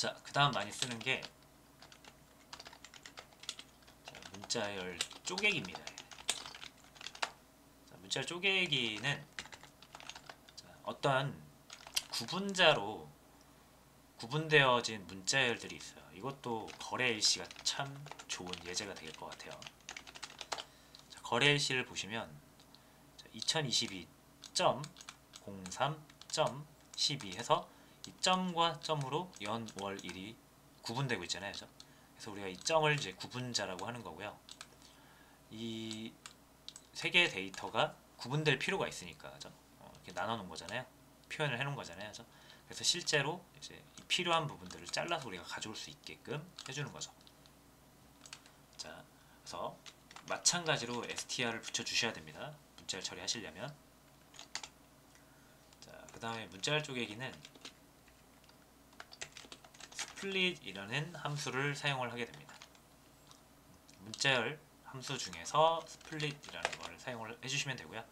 자, 그 다음 많이 쓰는 게 문자열 쪼개기입니다. 자, 문자열 쪼개기는 어떠한 구분자로 구분되어진 문자열들이 있어요. 이것도 거래일시가 참 좋은 예제가 될 것 같아요. 자, 거래일시를 보시면 2022.03.12 해서 이 점과 점으로 연, 월, 일이 구분되고 있잖아요. 그래서 우리가 이 점을 이제 구분자라고 하는 거고요. 이 세 개의 데이터가 구분될 필요가 있으니까 이렇게 나눠 놓은 거잖아요. 표현을 해 놓은 거잖아요. 그래서 실제로 이제 필요한 부분들을 잘라서 우리가 가져올 수 있게끔 해주는 거죠. 자, 그래서 마찬가지로 str을 붙여 주셔야 됩니다. 문자열 처리하시려면. 자, 그 다음에 문자열 쪼개기는 split이라는 함수를 사용을 하게 됩니다. 문자열 함수 중에서 split이라는 걸 사용을 해주시면 되고요.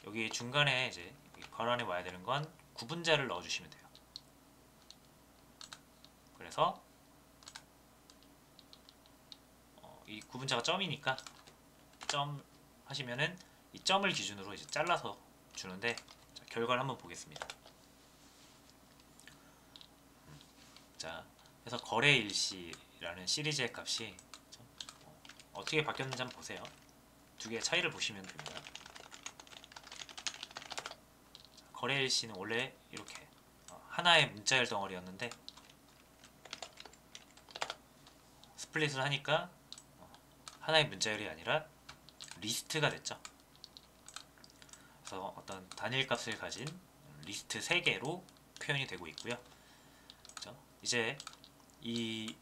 여기 중간에 이제 괄호 안에 와야 되는 건 구분자를 넣어주시면 돼요. 그래서 이 구분자가 점이니까 점 하시면은 이 점을 기준으로 이제 잘라서 주는데, 자, 결과를 한번 보겠습니다. 자, 그래서 거래일시라는 시리즈의 값이 어떻게 바뀌었는지 한번 보세요. 두 개의 차이를 보시면 됩니다. 거래일시는 원래 이렇게 하나의 문자열 덩어리였는데 스플릿을 하니까 하나의 문자열이 아니라 리스트가 됐죠. 그래서 어떤 단일 값을 가진 리스트 3개로 표현이 되고 있고요. 그렇죠? 이제 이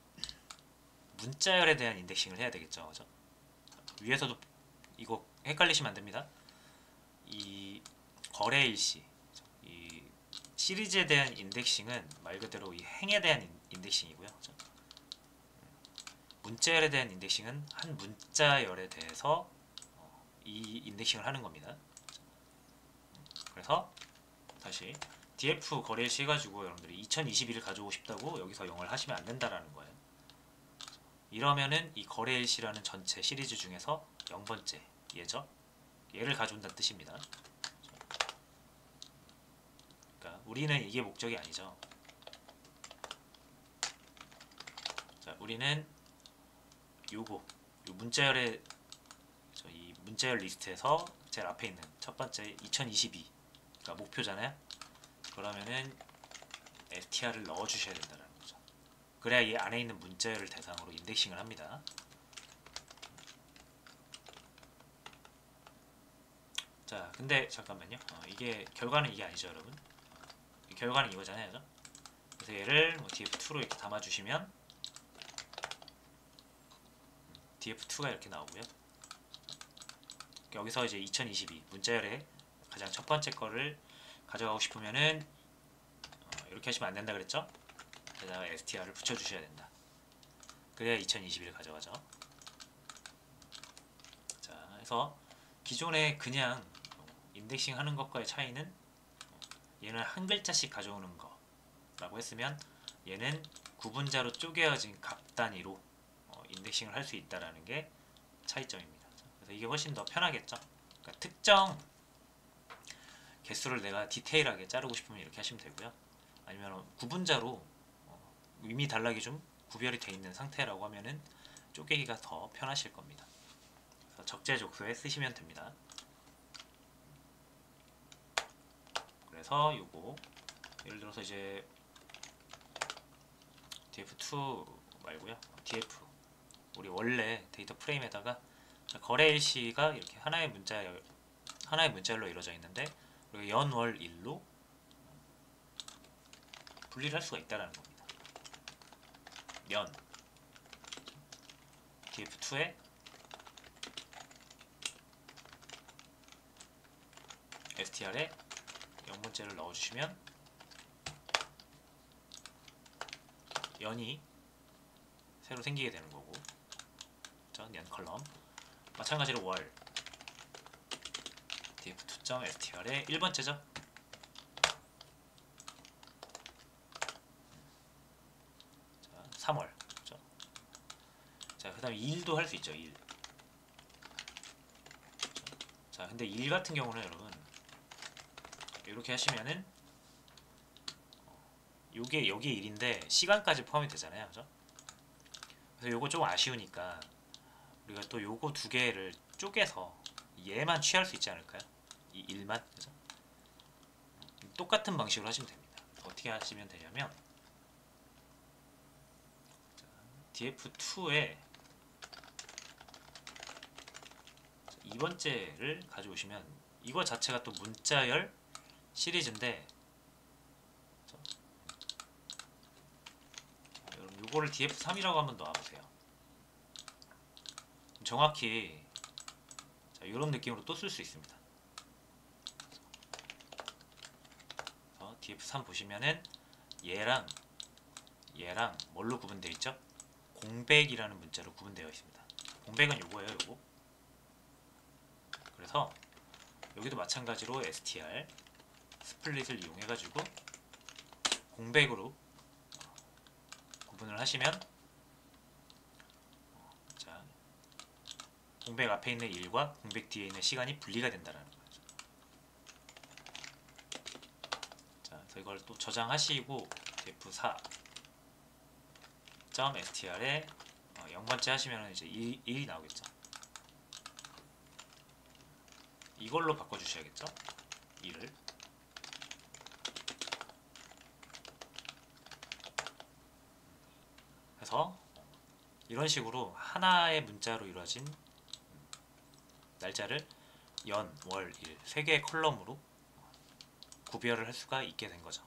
문자열에 대한 인덱싱을 해야 되겠죠. 그렇죠? 위에서도 이거 헷갈리시면 안 됩니다. 이 거래일시, 이 시리즈에 대한 인덱싱은 말 그대로 이 행에 대한 인덱싱이고요. 그렇죠? 문자열에 대한 인덱싱은 한 문자열에 대해서 이 인덱싱을 하는 겁니다. 그래서 다시 df 거래일시 해가지고 여러분들이 2021을 가져오고 싶다고 여기서 0을 하시면 안 된다라는 거예요. 이러면은 이 거래일시라는 전체 시리즈 중에서 0번째 얘죠. 얘를 가져온다는 뜻입니다. 그러니까 우리는 이게 목적이 아니죠. 자, 우리는 요거 요 문자열의 이 문자열 리스트에서 제일 앞에 있는 첫 번째 2022가 목표잖아요. 그러면은 str을 넣어 주셔야 된다는 거죠. 그래야 이 안에 있는 문자열을 대상으로 인덱싱을 합니다. 자, 근데 잠깐만요. 이게 결과는 이게 아니죠, 여러분. 결과는 이거잖아요. 그래서 얘를 뭐 df2로 이렇게 담아주시면 df2가 이렇게 나오고요. 여기서 이제 2022 문자열의 가장 첫 번째 거를 가져가고 싶으면은 이렇게 하시면 안 된다 그랬죠? 게다가 str을 붙여주셔야 된다. 그래야 2021을 가져가죠. 자, 그래서 기존에 그냥 인덱싱 하는 것과의 차이는 얘는 한 글자씩 가져오는 거라고 했으면 얘는 구분자로 쪼개어진 값 단위로 인덱싱을 할 수 있다는 게 차이점입니다. 그래서 이게 훨씬 더 편하겠죠. 그러니까 특정 개수를 내가 디테일하게 자르고 싶으면 이렇게 하시면 되고요. 아니면 구분자로 이미 단락이 좀 구별이 되어 있는 상태라고 하면은 쪼개기가 더 편하실 겁니다. 그래서 적재적소에 쓰시면 됩니다. 그래서 요거 예를 들어서 이제 df2 말고요, df 우리 원래 데이터 프레임에다가 거래일시가 이렇게 하나의 문자열로 이루어져 있는데 우리가 연, 월, 일로 분리를 할 수가 있다는 겁니다. 연 df2에 str에 0번째를 넣어주시면 연이 새로 생기게 되는 거고, 연 컬럼. 마찬가지로 월 df2.str의 1번째죠. 3월. 그렇죠? 자, 그다음에 일도 할 수 있죠. 일. 자, 근데 일 같은 경우는 여러분 이렇게 하시면은 요게 여기 일인데 시간까지 포함이 되잖아요. 그죠? 그래서 요거 좀 아쉬우니까 우리가 또 요거 두 개를 쪼개서 얘만 취할 수 있지 않을까요? 이 일만. 그죠? 똑같은 방식으로 하시면 됩니다. 어떻게 하시면 되냐면 df2에 2번째를 가져오시면 이거 자체가 또 문자열 시리즈인데 여러분 요거를 df3이라고 한번 놔보세요. 정확히 이런 느낌으로 또 쓸 수 있습니다. df3 보시면은 얘랑 뭘로 구분되어 있죠? 공백이라는 문자로 구분되어 있습니다. 공백은 요거예요. 요거. 그래서 여기도 마찬가지로 str 스플릿을 이용해 가지고 공백으로 구분을 하시면 자, 공백 앞에 있는 일과 공백 뒤에 있는 시간이 분리가 된다라는 거죠. 자, 그래서 이걸 또 저장하시고 df4.str에 0번째 하시면 이제 1이 나오겠죠. 이걸로 바꿔주셔야겠죠. 1을. 그래서 이런 식으로 하나의 문자로 이루어진 날짜를 연, 월, 일 세 개의 컬럼으로 구별을 할 수가 있게 된 거죠.